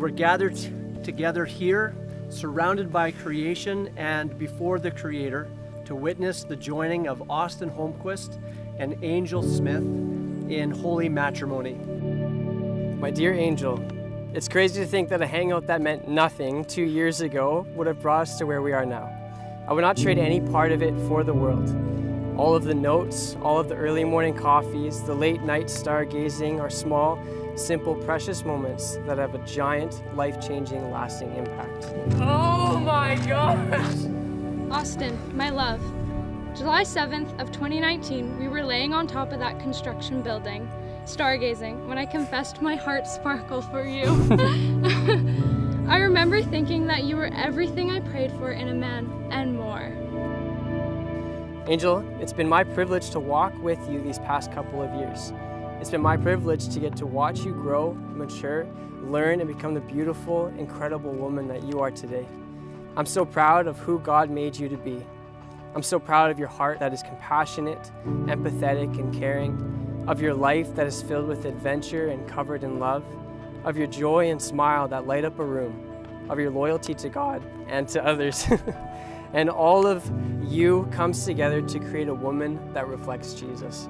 we're gathered together here, surrounded by creation and before the Creator, to witness the joining of Austen Holmquist and Angel Smith in holy matrimony. My dear Angel, it's crazy to think that a hangout that meant nothing 2 years ago would have brought us to where we are now. I would not trade any part of it for the world. All of the notes, all of the early morning coffees, the late night stargazing are small, simple, precious moments that have a giant, life-changing, lasting impact. Oh my gosh! Austen, my love, July 7th of 2019, we were laying on top of that construction building, stargazing, when I confessed my heart sparkle for you. I remember thinking that you were everything I prayed for in a man and more. Angel, it's been my privilege to walk with you these past couple of years. It's been my privilege to get to watch you grow, mature, learn, and become the beautiful, incredible woman that you are today. I'm so proud of who God made you to be. I'm so proud of your heart that is compassionate, empathetic, and caring, of your life that is filled with adventure and covered in love, of your joy and smile that light up a room, of your loyalty to God and to others. And all of you comes together to create a woman that reflects Jesus.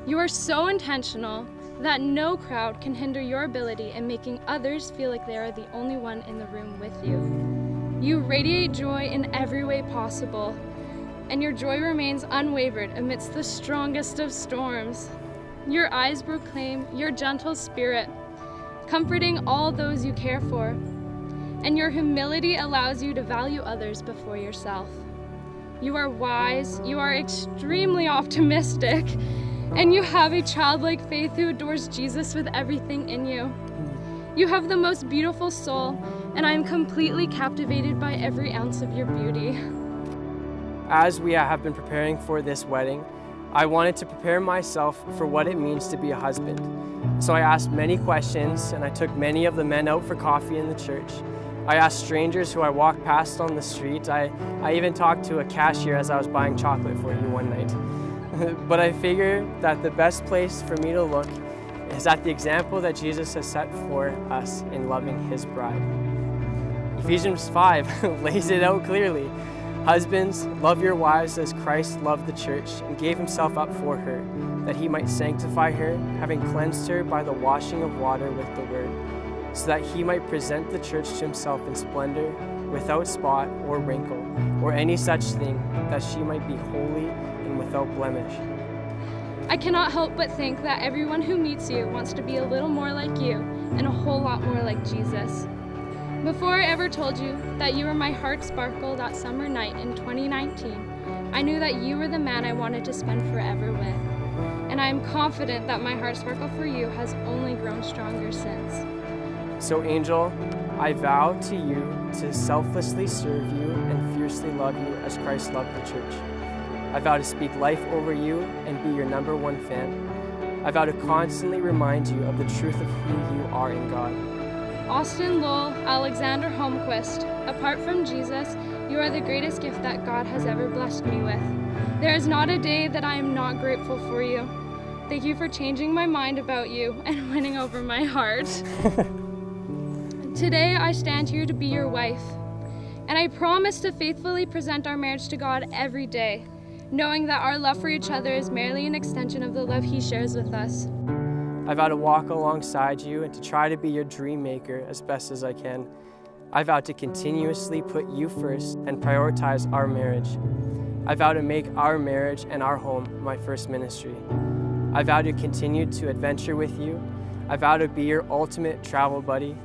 You are so intentional that no crowd can hinder your ability in making others feel like they are the only one in the room with you. You radiate joy in every way possible, and your joy remains unwavered amidst the strongest of storms. Your eyes proclaim your gentle spirit, comforting all those you care for, and your humility allows you to value others before yourself. You are wise, you are extremely optimistic, and you have a childlike faith who adores Jesus with everything in you. You have the most beautiful soul, and I am completely captivated by every ounce of your beauty. As we have been preparing for this wedding, I wanted to prepare myself for what it means to be a husband. So I asked many questions, and I took many of the men out for coffee in the church. I asked strangers who I walked past on the street. I even talked to a cashier as I was buying chocolate for you one night. But I figured that the best place for me to look is at the example that Jesus has set for us in loving his bride. Ephesians 5 lays it out clearly. Husbands, love your wives as Christ loved the church and gave himself up for her, that he might sanctify her, having cleansed her by the washing of water with the word, so that he might present the church to himself in splendor, without spot or wrinkle, or any such thing, that she might be holy and without blemish. I cannot help but think that everyone who meets you wants to be a little more like you and a whole lot more like Jesus. Before I ever told you that you were my heart sparkle that summer night in 2019, I knew that you were the man I wanted to spend forever with. And I am confident that my heart sparkle for you has only grown stronger since. So Angel, I vow to you to selflessly serve you and fiercely love you as Christ loved the church. I vow to speak life over you and be your #1 fan. I vow to constantly remind you of the truth of who you are in God. Austen Lowell Alexander Holmquist, apart from Jesus, you are the greatest gift that God has ever blessed me with. There is not a day that I am not grateful for you. Thank you for changing my mind about you and winning over my heart. Today I stand here to be your wife, and I promise to faithfully present our marriage to God every day, knowing that our love for each other is merely an extension of the love he shares with us. I vow to walk alongside you and to try to be your dream maker as best as I can. I vow to continuously put you first and prioritize our marriage. I vow to make our marriage and our home my first ministry. I vow to continue to adventure with you. I vow to be your ultimate travel buddy.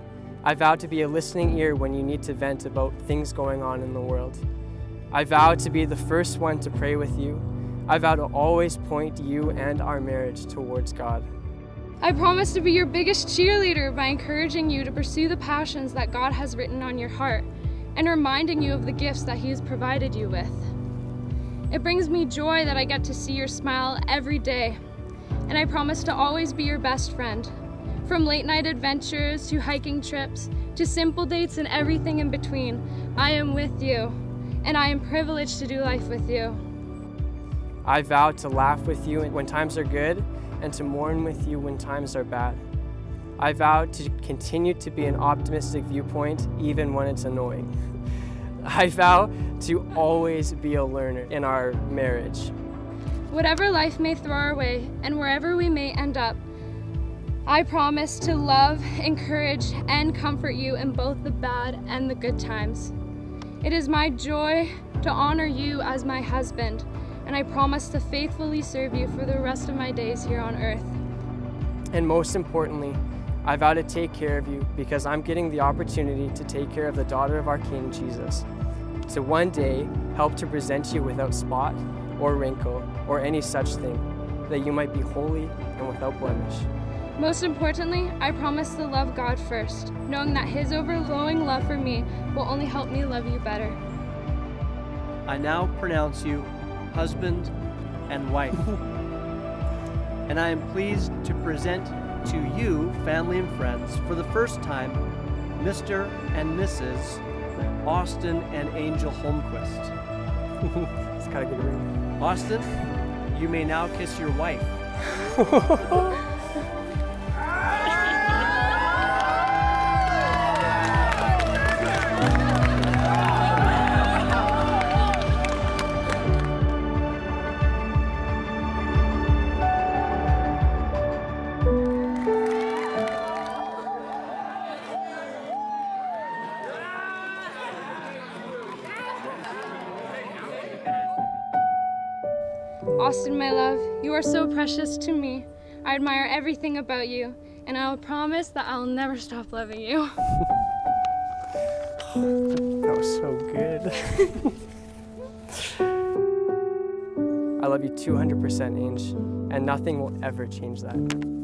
I vow to be a listening ear when you need to vent about things going on in the world. I vow to be the first one to pray with you. I vow to always point you and our marriage towards God. I promise to be your biggest cheerleader by encouraging you to pursue the passions that God has written on your heart and reminding you of the gifts that he has provided you with. It brings me joy that I get to see your smile every day, and I promise to always be your best friend. From late night adventures to hiking trips to simple dates and everything in between, I am with you, and I am privileged to do life with you. I vow to laugh with you when times are good and to mourn with you when times are bad. I vow to continue to be an optimistic viewpoint even when it's annoying. I vow to always be a learner in our marriage. Whatever life may throw our way and wherever we may end up, I promise to love, encourage, and comfort you in both the bad and the good times. It is my joy to honor you as my husband, and I promise to faithfully serve you for the rest of my days here on earth. And most importantly, I vow to take care of you because I'm getting the opportunity to take care of the daughter of our King, Jesus, to one day help to present you without spot or wrinkle or any such thing, that you might be holy and without blemish. Most importantly, I promise to love God first, knowing that His overflowing love for me will only help me love you better. I now pronounce you husband and wife. And I am pleased to present to you, family and friends, for the first time, Mr. and Mrs. Austen and Angel Holmquist. It's got a good ring. Austen, you may now kiss your wife. Austen, my love, you are so precious to me. I admire everything about you, and I will promise that I'll never stop loving you. That was so good. I love you 200%, Ange, and nothing will ever change that.